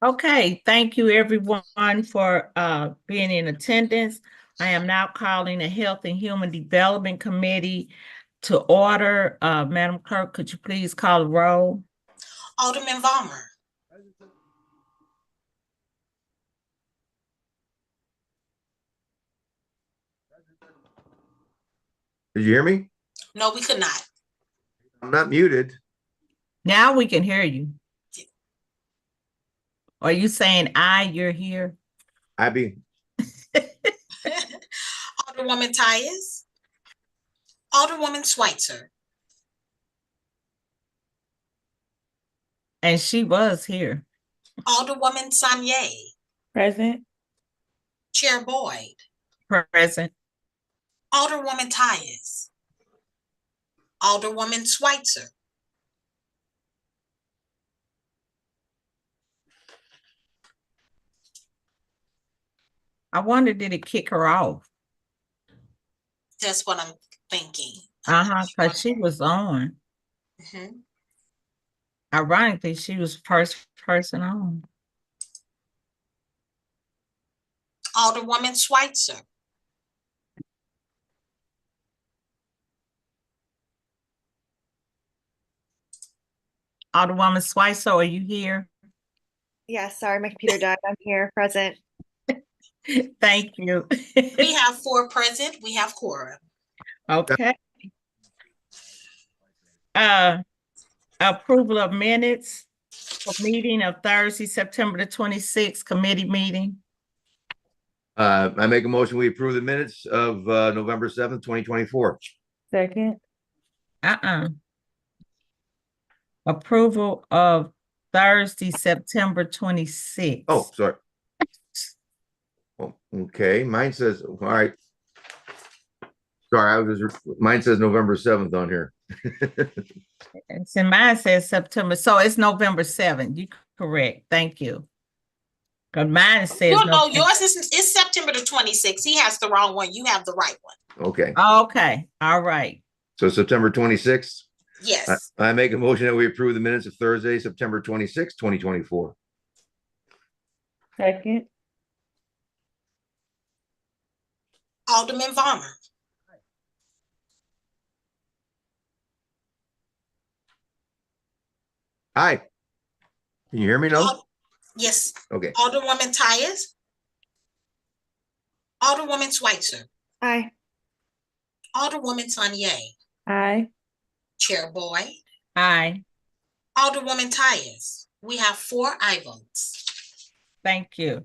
Okay, thank you everyone for being in attendance. I am now calling the Health and Human Development Committee to order. Madam Clerk, could you please call the roll? Alderman Vollmer. Did you hear me? No, we could not. I'm not muted. Now we can hear you. Are you saying you're here? Abby. Alderwoman Tyus. Alderwoman Schweitzer. And she was here. Alderwoman Sanye. Present. Chair Boyd. Present. Alderwoman Tyus. Alderwoman Schweitzer. I wonder, did it kick her off? That's what I'm thinking. Because she was on. Ironically, she was first person on. Alderwoman Schweitzer. Alderwoman Schweitzer, are you here? Yes, sorry, my computer died. I'm here, present. Thank you. We have 4 present. We have quorum. Okay. Approval of minutes for meeting of Thursday, September the 26th, committee meeting. I make a motion, we approve the minutes of November 7th, 2024. Second. Approval of Thursday, September 26th. Oh, sorry. Oh, okay, mine says, all right. Sorry, mine says November 7th on here. And mine says September, so it's November 7th. You correct. Thank you. Because mine says No, yours is September the 26th. He has the wrong one. You have the right one. Okay. Okay. All right. So September 26th? Yes. I make a motion that we approve the minutes of Thursday, September 26th, 2024. Second. Alderman Vollmer. Hi. Can you hear me now? Yes. Okay. Alderwoman Tyus. Alderwoman Schweitzer. Aye. Alderwoman Sanye. Aye. Chair Boyd. Aye. Alderwoman Tyus. We have 4 aye votes. Thank you.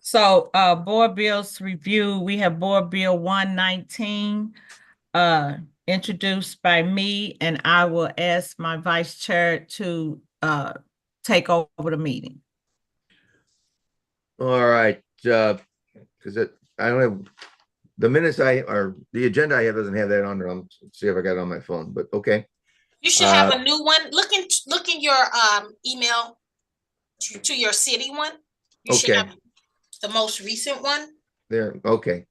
So board bills review, we have board bill 119 introduced by me, and I will ask my vice chair to take over the meeting. All right, because I don't have the minutes or the agenda I have doesn't have that on there. I'll see if I got it on my phone, but okay. You should have a new one. Look in your email to your city one. You should have the most recent one. There, okay.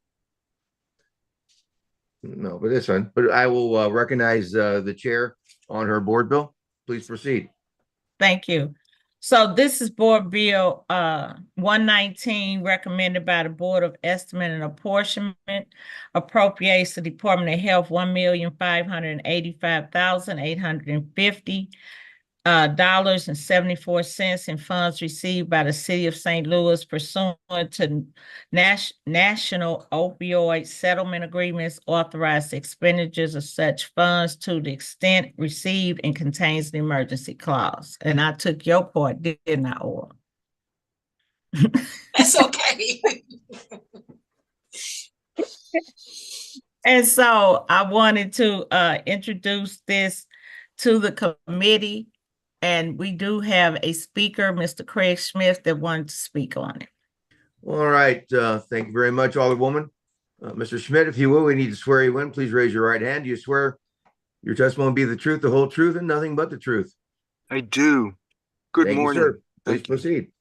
No, but it's fine. But I will recognize the chair on her board bill. Please proceed. Thank you. So this is board bill 119, recommended by the Board of Estimate and Apportionment, appropriates the Department of Health $1,585,850 dollars and 74 cents in funds received by the City of St. Louis pursuant to national opioid settlement agreements, authorized expenditures of such funds to the extent received and contains the emergency clause. And I took your part, didn't I, Or? That's okay. And so I wanted to introduce this to the committee. And we do have a speaker, Mr. Craig Smith, that wanted to speak on it. All right. Thank you very much, Alderwoman. Mr. Schmidt, if you will, we need to swear you in. Please raise your right hand. Do you swear your testimony will be the truth, the whole truth, and nothing but the truth? I do. Good morning. You, sir. Please proceed.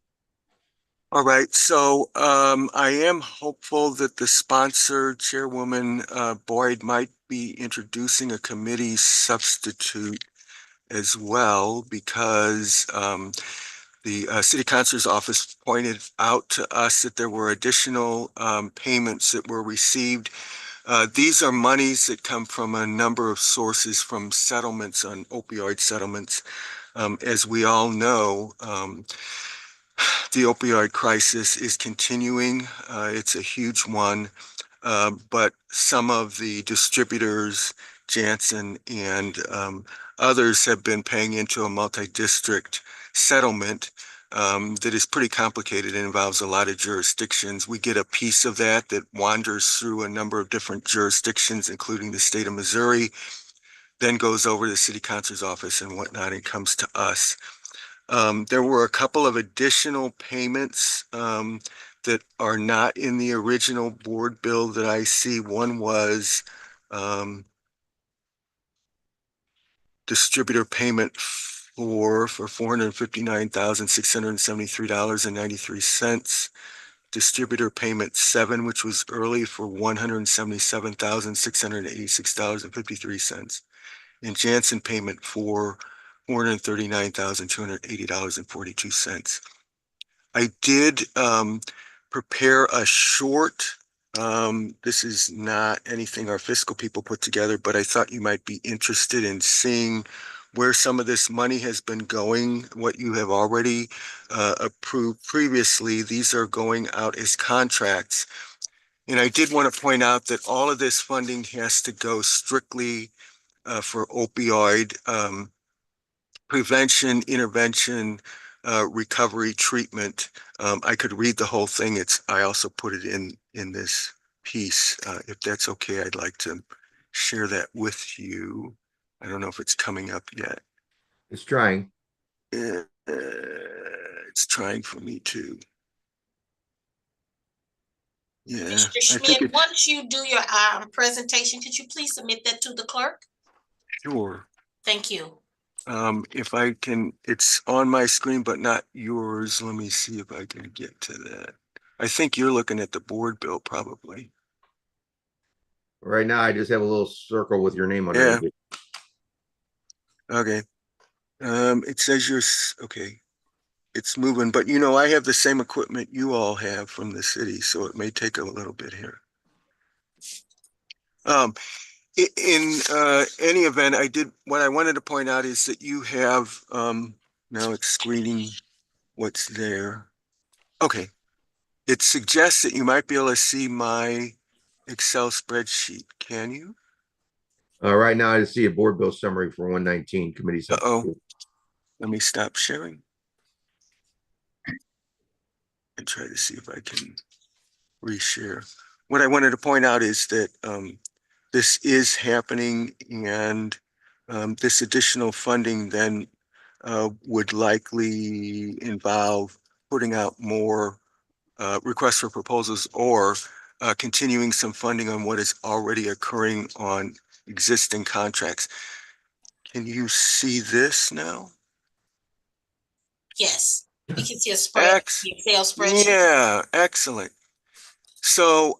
All right. So I am hopeful that the sponsor, Chairwoman Boyd, might be introducing a committee substitute as well, because the city council's office pointed out to us that there were additional payments that were received. These are monies that come from a number of sources from settlements on opioid settlements. As we all know, the opioid crisis is continuing. It's a huge one, but some of the distributors, Janssen and others, have been paying into a multi-district settlement that is pretty complicated and involves a lot of jurisdictions. We get a piece of that wanders through a number of different jurisdictions, including the state of Missouri, then goes over to the city council's office and whatnot and comes to us. There were a couple of additional payments that are not in the original board bill that I see. One was distributor payment for $459,673.93. Distributor payment 7, which was early, for $177,686.53. And Janssen payment for $439,280.42. I did prepare a short, this is not anything our fiscal people put together, but I thought you might be interested in seeing where some of this money has been going, what you have already approved previously. These are going out as contracts. And I did want to point out that all of this funding has to go strictly for opioid prevention, intervention, recovery, treatment. I could read the whole thing. I also put it in this piece. If that's okay, I'd like to share that with you. I don't know if it's coming up yet. It's trying. It's trying for me too. Yeah. Mr. Schmidt, once you do your presentation, could you please submit that to the clerk? Sure. Thank you. If I can, it's on my screen, but not yours. Let me see if I can get to that. I think you're looking at the board bill probably. Right now, I just have a little circle with your name on Yeah. it. Okay. It says okay. It's moving, but I have the same equipment you all have from the city, so it may take a little bit here. In any event, what I wanted to point out is that you have, now it's screening what's there. Okay. It suggests that you might be able to see my Excel spreadsheet. Can you? Right now, I see a board bill summary for 119 committee. Uh-oh. Let me stop sharing and try to see if I can reshare. What I wanted to point out is that this is happening, and this additional funding then would likely involve putting out more requests for proposals or continuing some funding on what is already occurring on existing contracts. Can you see this now? Yes, we can see a spread, the Excel spreadsheet. Yeah, excellent. So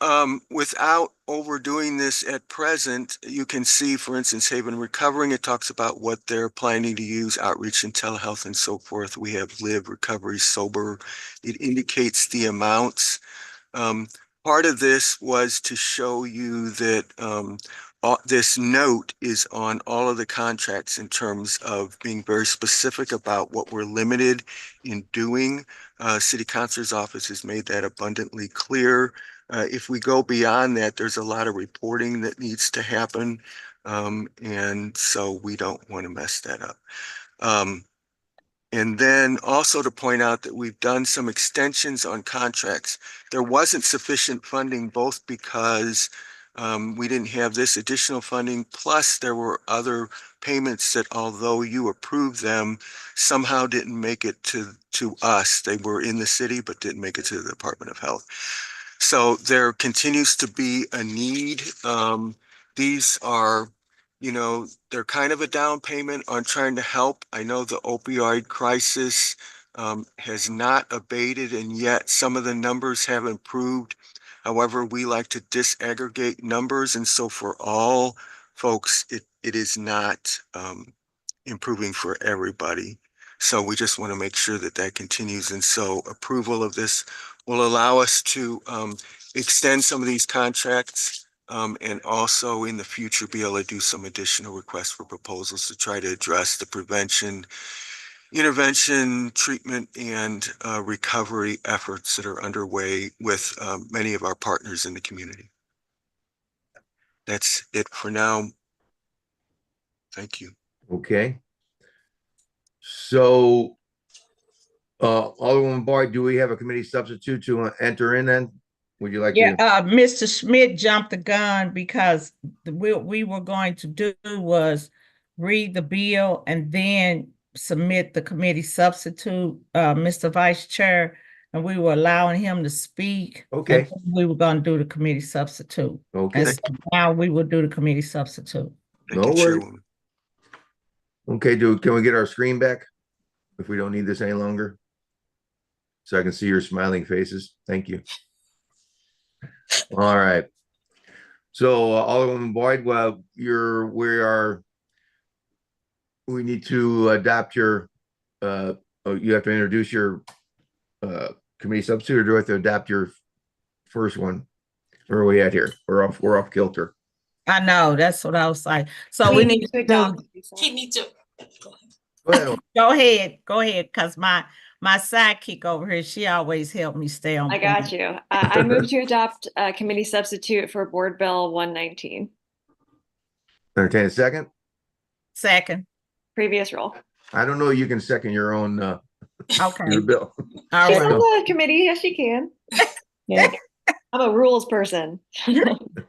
without overdoing this at present, you can see, for instance, Haven Recovering, it talks about what they're planning to use, outreach and telehealth and so forth. We have Live, Recovery, Sober. It indicates the amounts. Part of this was to show you that this note is on all of the contracts in terms of being very specific about what we're limited in doing. City Councilor's office has made that abundantly clear. If we go beyond that, there's a lot of reporting that needs to happen. And so we don't want to mess that up. And then also to point out that we've done some extensions on contracts. There wasn't sufficient funding, both because we didn't have this additional funding, plus there were other payments that, although you approved them, somehow didn't make it to us. They were in the city, but didn't make it to the Department of Health. So there continues to be a need. These are, they're kind of a down payment on trying to help. I know the opioid crisis has not abated, and yet some of the numbers have improved. However, we like to disaggregate numbers, and so for all folks, it is not improving for everybody. So we just want to make sure that that continues. And so approval of this will allow us to extend some of these contracts and also in the future be able to do some additional requests for proposals to try to address the prevention, intervention, treatment, and recovery efforts that are underway with many of our partners in the community. That's it for now. Thank you. Okay. So, Alderwoman Boyd, do we have a committee substitute to enter in then? Would you like Yeah, to? Mr. Schmidt jumped the gun because we were going to do was read the bill and then submit the committee substitute, Mr. Vice Chair, and we were allowing him to speak. Okay. and then we were gonna do the committee substitute. Okay, And so now we will do the committee substitute. Thank No you, worries. Chairwoman. okay, can we get our screen back? If we don't need this any longer? So I can see your smiling faces. Thank you. All right. So Alderwoman Boyd, well, we need to adopt your, you have to introduce your committee substitute, or do I have to adopt your first one? Where are we at here? We're off kilter. I know, that's what I was like. So we need to adopt. do, He needs to. Go ahead. go ahead, because my sidekick over here, she always helped me stay on I point. got you. I move to adopt a committee substitute for Board Bill 119. Entertain a second. Second, Previous role. I don't know, you can second your own, okay, your bill. all She's right. on the committee. Yes, she can. Yeah. I'm a rules person.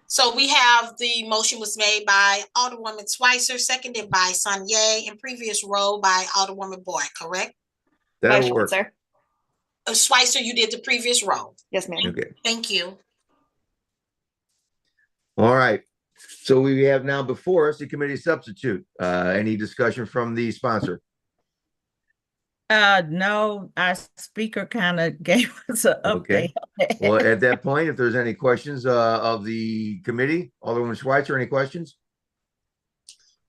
So we have the motion was made by Alderwoman Schweitzer, seconded by Sanye, and previous roll by Alderwoman Boyd, correct? That'll Vice work. Chancellor. Schweitzer, you did the previous roll. Yes, ma'am. Okay. Thank you. All right. So we have now before us the committee substitute. Any discussion from the sponsor? No, our speaker kind of gave us an Okay. update. Well, at that point, if there's any questions of the committee, Alderwoman Schweitzer, any questions?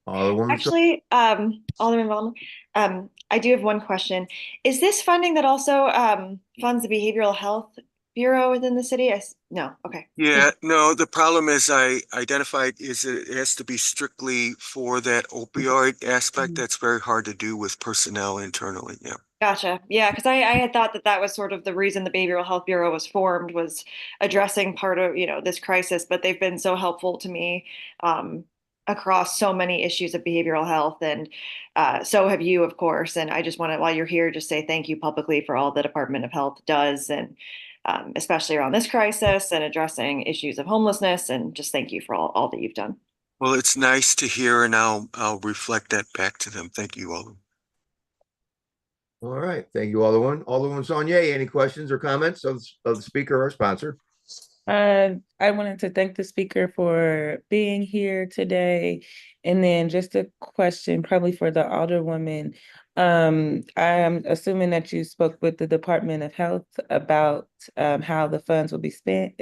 Alderwoman, Actually, Alderman Ballmer, I do have one question. Is this funding that also funds the Behavioral Health Bureau within the city? No, okay. Yeah, no, the problem is I identified is it has to be strictly for that opioid aspect. Mhm. That's very hard to do with personnel internally. Yeah. Gotcha. Yeah, because I had thought that was sort of the reason the Behavioral Health Bureau was formed, was addressing part of, this crisis, but they've been so helpful to me across so many issues of behavioral health, and so have you, of course. And I just want to, while you're here, just say thank you publicly for all the Department of Health does, and especially around this crisis and addressing issues of homelessness, and just thank you for all that you've done. Well, it's nice to hear, and I'll reflect that back to them. Thank you all. all right. Thank you, Alderwoman. Alderwoman Saunier, any questions or comments of the speaker or sponsor? I wanted to thank the speaker for being here today. And then just a question probably for the Alderwoman. I am assuming that you spoke with the Department of Health about how the funds will be spent.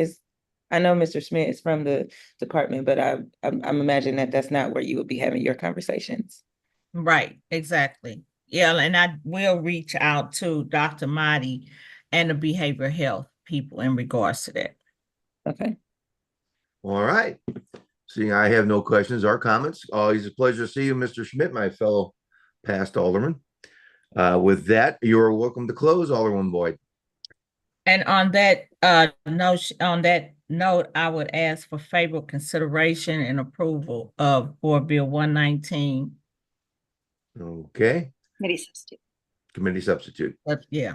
I know Mr. Schmidt is from the department, but I'm imagining that that's not where you will be having your conversations. Right, exactly. Yeah, and I will reach out to Dr. Mahdi and the behavioral health people in regards to that. Okay. All right. Seeing I have no questions or comments, always a pleasure to see you, Mr. Schmidt, my fellow past alderman. With that, you are welcome to close, Alderwoman Boyd. And on that note, I would ask for favorable consideration and approval of Board Bill 119. Okay, Committee substitute. committee substitute. But yeah,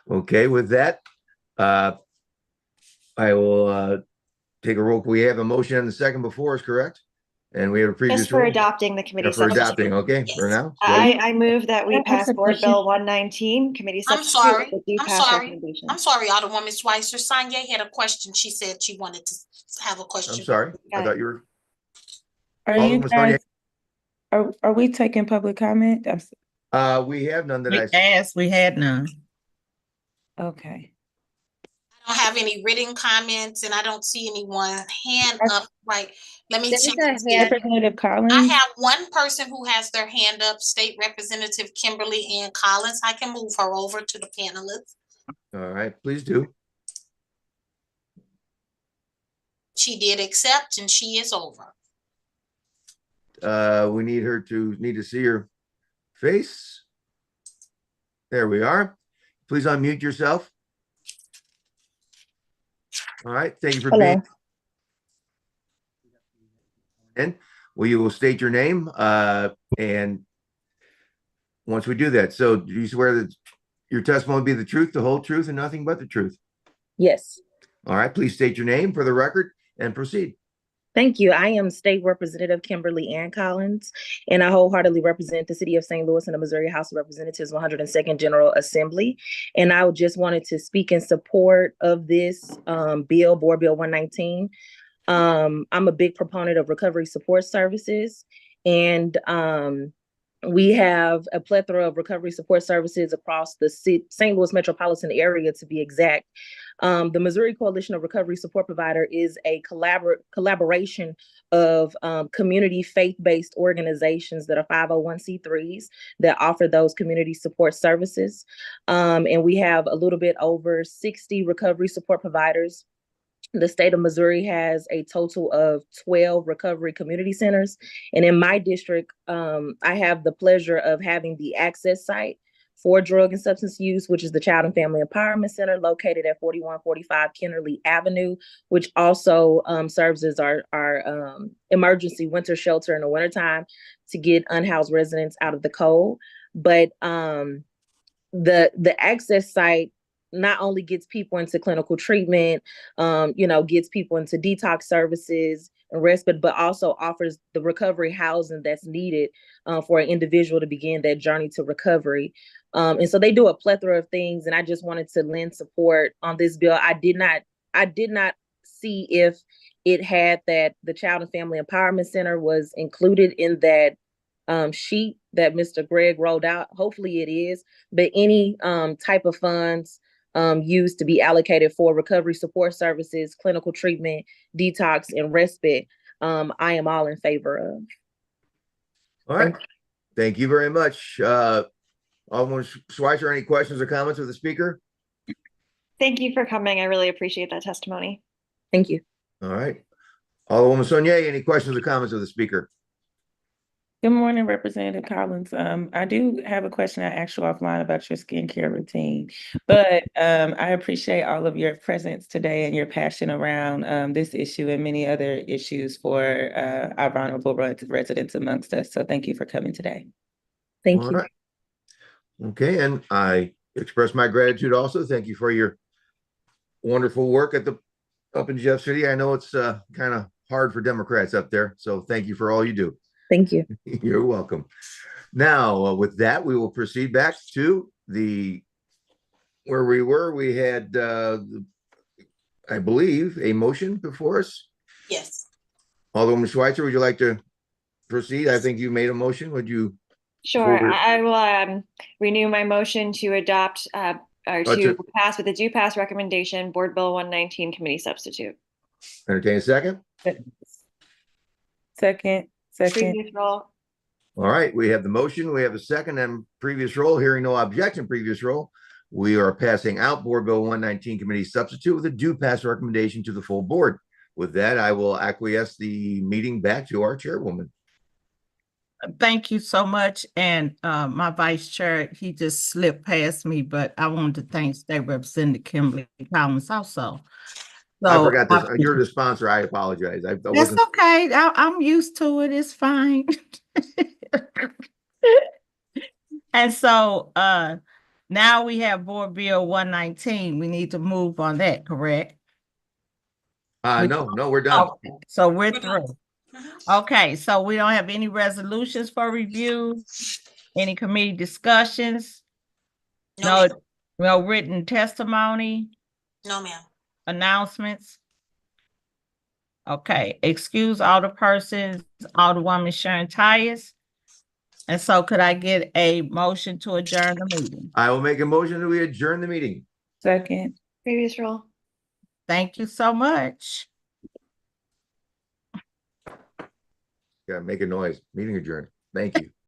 Okay, with that, I will take a roll. We have a motion and a second before us, correct? And we have a previous. Just for roll? adopting the committee Yeah, for substitute. adopting, okay, for Yes. now. I move that we Can I ask pass a Board question? Bill 119, committee I'm substitute. sorry. with the I'm pass sorry. recommendation. I'm sorry, Alderwoman Schweitzer. Sanye had a question. She said she wanted to have a question. I'm sorry, I Got thought you were. Are you Alderwoman Sonia? guys, are we taking public comment? We have none that we I, asked, we had none. Okay. I don't have any written comments and I don't see anyone hand up, right? Let me There's check. a and see. hand. Representative Collins? I have one person who has their hand up, State Representative Kimberly Ann Collins. I can move her over to the panelists. All right, please do. She did accept and she is over. We need to see her face. There we are. Please unmute yourself. All right, thank you for being. And you will state your name, and once we do that, so do you swear that your testimony will be the truth, the whole truth, and nothing but the truth? Yes, All right, please state your name for the record and proceed. thank you. I am State Representative Kimberly Ann Collins, and I wholeheartedly represent the city of St. Louis in the Missouri House of Representatives 102nd General Assembly. And I just wanted to speak in support of this bill, Board Bill 119. I'm a big proponent of recovery support services, and we have a plethora of recovery support services across the St. Louis metropolitan area, to be exact. The Missouri Coalition of Recovery Support Provider is a collaboration of community faith-based organizations that are 501c3s that offer those community support services. And we have a little bit over 60 recovery support providers. The state of Missouri has a total of 12 recovery community centers. And in my district, I have the pleasure of having the access site for drug and substance use, which is the Child and Family Empowerment Center located at 4145 Kennerly Avenue, which also serves as our emergency winter shelter in the wintertime to get unhoused residents out of the cold. But the access site not only gets people into clinical treatment, gets people into detox services and respite, but also offers the recovery housing that's needed for an individual to begin that journey to recovery. And so they do a plethora of things, and I just wanted to lend support on this bill. I did not see if it had that the Child and Family Empowerment Center was included in that sheet that Mr. Gregg rolled out. Hopefully it is, but any type of funds used to be allocated for recovery support services, clinical treatment, detox, and respite, I am all in favor of. All right, thank you very much. Alderman Schweitzer, any questions or comments of the speaker? Thank you for coming. I really appreciate that testimony. Thank you. All right. Alderwoman Saunier, any questions or comments of the speaker? Good morning, Representative Collins. I do have a question I asked you offline about your skincare routine, but I appreciate all of your presence today and your passion around this issue and many other issues for our vulnerable residents amongst us. So thank you for coming today. Thank All you. right. Okay, and I express my gratitude also. Thank you for your wonderful work up in Jeff City. I know it's kind of hard for Democrats up there, so thank you for all you do. Thank you. You're welcome. Now, with that, we will proceed back to where we were. We had, I believe, a motion before us. Yes. Alderwoman Schweitzer, would you like to proceed? I think you made a motion. Would you? Sure. Over. I will renew my motion to adopt or to pass with a due pass recommendation, Board Bill 119 committee substitute. Entertain a second. Second. Previous roll. All right, we have the motion, we have the second and previous roll. Hearing no objection, previous roll. We are passing out Board Bill 119 committee substitute with a due pass recommendation to the full board. With that, I will acquiesce the meeting back to our chairwoman. Thank you so much. And my vice chair, he just slipped past me, but I wanted to thank State Representative Kimberly Collins also. So, I forgot this. You're the sponsor. I apologize. That's okay. I'm used to it. It's fine. And so now we have Board Bill 119. We need to move on that, correct? No, we're done. Okay, so we're through. Okay, so we don't have any resolutions for review, any committee discussions, no written testimony. No, ma'am. Announcements. Okay, excuse Alderpersons, Alderwoman Sharon Tyus. And so could I get a motion to adjourn the meeting? I will make a motion that we adjourn the meeting. Second. Previous roll. Thank you so much. Yeah, make a noise. Meeting adjourned. Thank you.